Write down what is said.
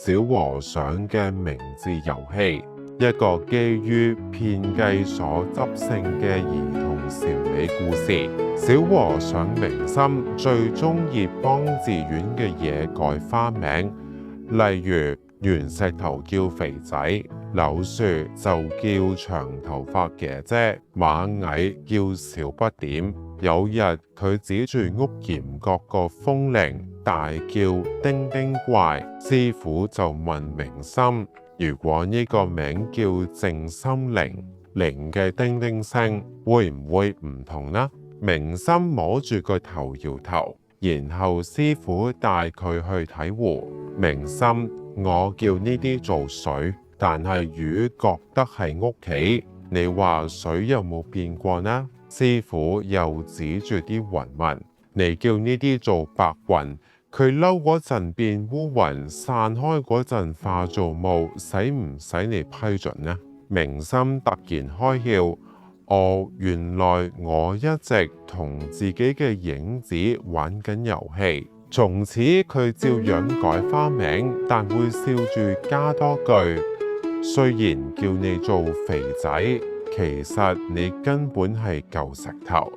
小和尚嘅名字遊戲，一個基於騙計所執成嘅兒童禪理故事。小和尚明心最鍾意幫寺院嘅嘢改花名，例如圓石頭叫肥仔，柳樹就叫長頭髮姐姐，螞蟻叫小不點。有日佢指住屋檐角個風鈴大叫叮叮怪，師傅就問明心：如果呢個名叫靜心鈴，鈴嘅叮叮聲會唔會唔同呢？明心摸住個頭搖頭，然後師傅帶佢去睇湖。明心，我叫呢啲做水，但係魚覺得係屋企，你話水有冇變過呢？師傅又指住啲雲問：你叫呢啲做白雲，佢嬲嗰陣變烏雲，散開嗰陣化做霧，使唔使你批准呢？明心突然開竅，哦，原來我一直同自己嘅影子玩緊遊戲。從此佢照樣改花名，但會笑住加多句：雖然叫你做肥仔，其實你根本係嚿石頭。